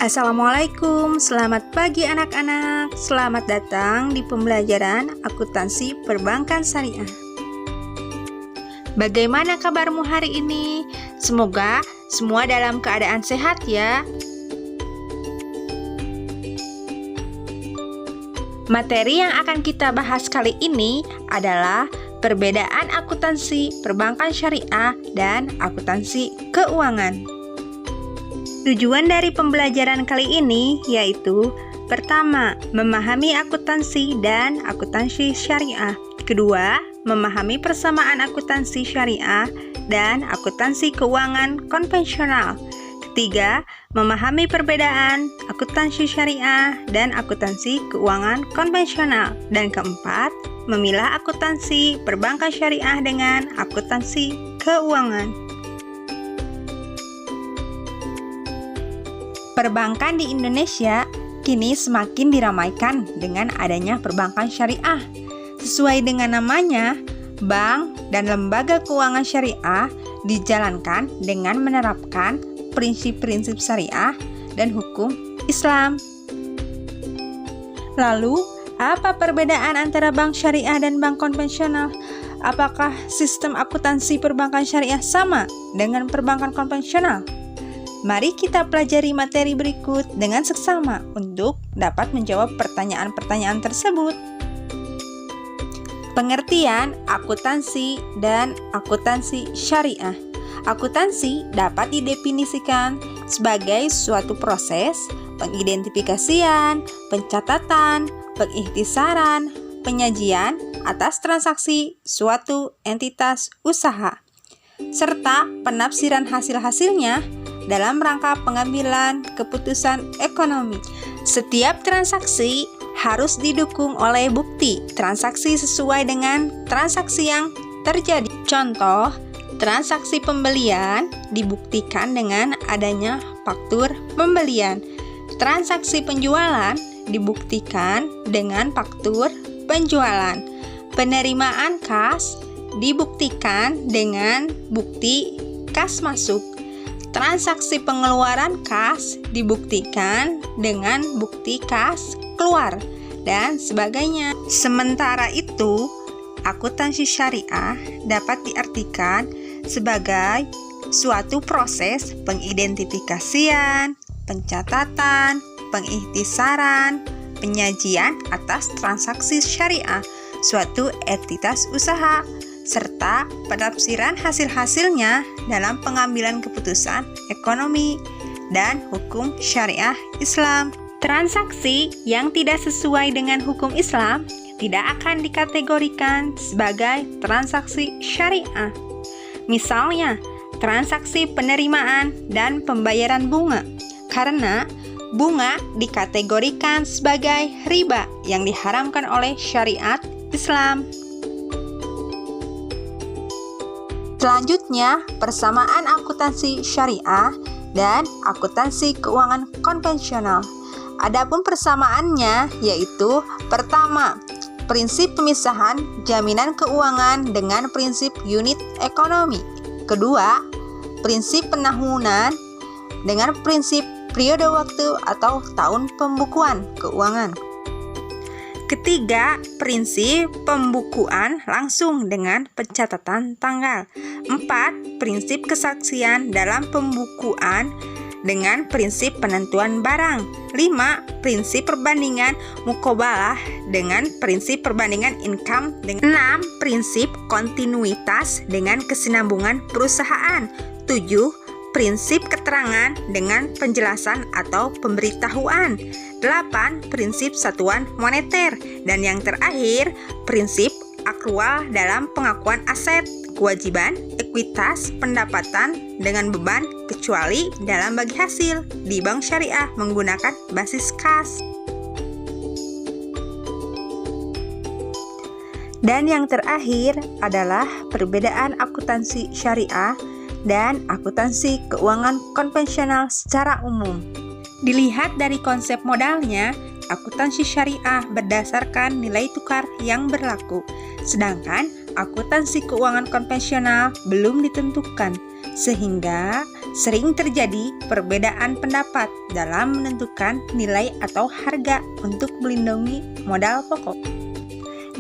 Assalamualaikum, selamat pagi anak-anak. Selamat datang di pembelajaran akuntansi perbankan syariah. Bagaimana kabarmu hari ini? Semoga semua dalam keadaan sehat ya. Materi yang akan kita bahas kali ini adalah perbedaan akuntansi perbankan syariah dan akuntansi keuangan. Tujuan dari pembelajaran kali ini yaitu pertama, memahami akuntansi dan akuntansi syariah. Kedua, memahami persamaan akuntansi syariah dan akuntansi keuangan konvensional. Ketiga, memahami perbedaan akuntansi syariah dan akuntansi keuangan konvensional. Dan keempat, memilah akuntansi perbankan syariah dengan akuntansi keuangan. Perbankan di Indonesia kini semakin diramaikan dengan adanya perbankan syariah. Sesuai dengan namanya, bank dan lembaga keuangan syariah dijalankan dengan menerapkan prinsip-prinsip syariah dan hukum Islam. Lalu, apa perbedaan antara bank syariah dan bank konvensional? Apakah sistem akuntansi perbankan syariah sama dengan perbankan konvensional? Mari kita pelajari materi berikut dengan seksama untuk dapat menjawab pertanyaan-pertanyaan tersebut. Pengertian akuntansi dan akuntansi syariah. Akuntansi dapat didefinisikan sebagai suatu proses pengidentifikasian, pencatatan, pengikhtisaran, penyajian atas transaksi suatu entitas usaha, serta penafsiran hasil-hasilnya dalam rangka pengambilan keputusan ekonomi. Setiap transaksi harus didukung oleh bukti transaksi sesuai dengan transaksi yang terjadi. Contoh, transaksi pembelian dibuktikan dengan adanya faktur pembelian. Transaksi penjualan dibuktikan dengan faktur penjualan. Penerimaan kas dibuktikan dengan bukti kas masuk. Transaksi pengeluaran kas dibuktikan dengan bukti kas keluar, dan sebagainya. Sementara itu, akuntansi syariah dapat diartikan sebagai suatu proses pengidentifikasian, pencatatan, pengikhtisaran, penyajian atas transaksi syariah suatu entitas usaha, serta penafsiran hasil-hasilnya dalam pengambilan keputusan ekonomi dan hukum syariah Islam. Transaksi yang tidak sesuai dengan hukum Islam tidak akan dikategorikan sebagai transaksi syariah. Misalnya, transaksi penerimaan dan pembayaran bunga, karena bunga dikategorikan sebagai riba yang diharamkan oleh syariat Islam. Selanjutnya, persamaan akuntansi syariah dan akuntansi keuangan konvensional. Adapun persamaannya yaitu pertama, prinsip pemisahan jaminan keuangan dengan prinsip unit ekonomi. Kedua, prinsip penahunan dengan prinsip periode waktu atau tahun pembukuan keuangan. Ketiga, prinsip pembukuan langsung dengan pencatatan tanggal. 4. Prinsip kesaksian dalam pembukuan dengan prinsip penentuan barang. 5. Prinsip perbandingan mukobalah dengan prinsip perbandingan income. 6. Prinsip kontinuitas dengan kesinambungan perusahaan. 7. Prinsip keterangan dengan penjelasan atau pemberitahuan. 8. Prinsip satuan moneter. Dan yang terakhir, prinsip akrual dalam pengakuan aset, kewajiban, ekuitas, pendapatan dengan beban kecuali dalam bagi hasil di bank syariah menggunakan basis kas. Dan yang terakhir adalah perbedaan akuntansi syariah dan akuntansi keuangan konvensional secara umum. Dilihat dari konsep modalnya, akuntansi syariah berdasarkan nilai tukar yang berlaku, sedangkan akuntansi keuangan konvensional belum ditentukan, sehingga sering terjadi perbedaan pendapat dalam menentukan nilai atau harga untuk melindungi modal pokok.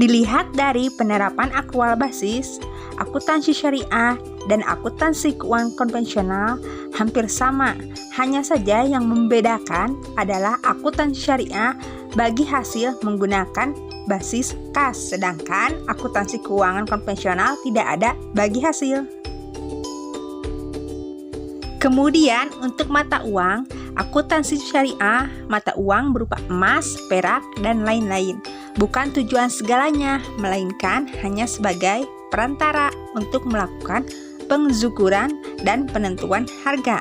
Dilihat dari penerapan aktual basis, akuntansi syariah dan akuntansi keuangan konvensional hampir sama, hanya saja yang membedakan adalah akuntansi syariah bagi hasil menggunakan basis kas, sedangkan akuntansi keuangan konvensional tidak ada bagi hasil. Kemudian untuk mata uang, akuntansi syariah, mata uang berupa emas, perak, dan lain-lain. Bukan tujuan segalanya, melainkan hanya sebagai perantara untuk melakukan pengzukuran dan penentuan harga.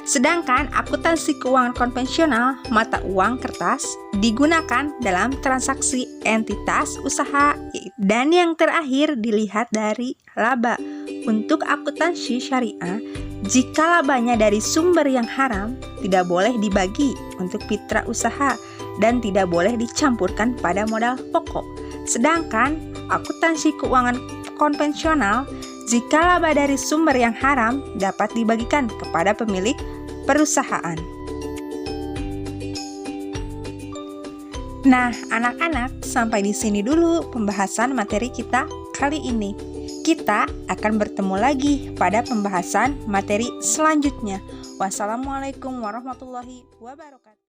Sedangkan akuntansi keuangan konvensional, mata uang kertas, digunakan dalam transaksi entitas usaha. Dan yang terakhir dilihat dari laba. Untuk akuntansi syariah, jika labanya dari sumber yang haram, tidak boleh dibagi untuk mitra usaha dan tidak boleh dicampurkan pada modal pokok. Sedangkan akuntansi keuangan konvensional, jika laba dari sumber yang haram dapat dibagikan kepada pemilik perusahaan. Nah, anak-anak, sampai di sini dulu pembahasan materi kita kali ini. Kita akan bertemu lagi pada pembahasan materi selanjutnya. Wassalamualaikum warahmatullahi wabarakatuh.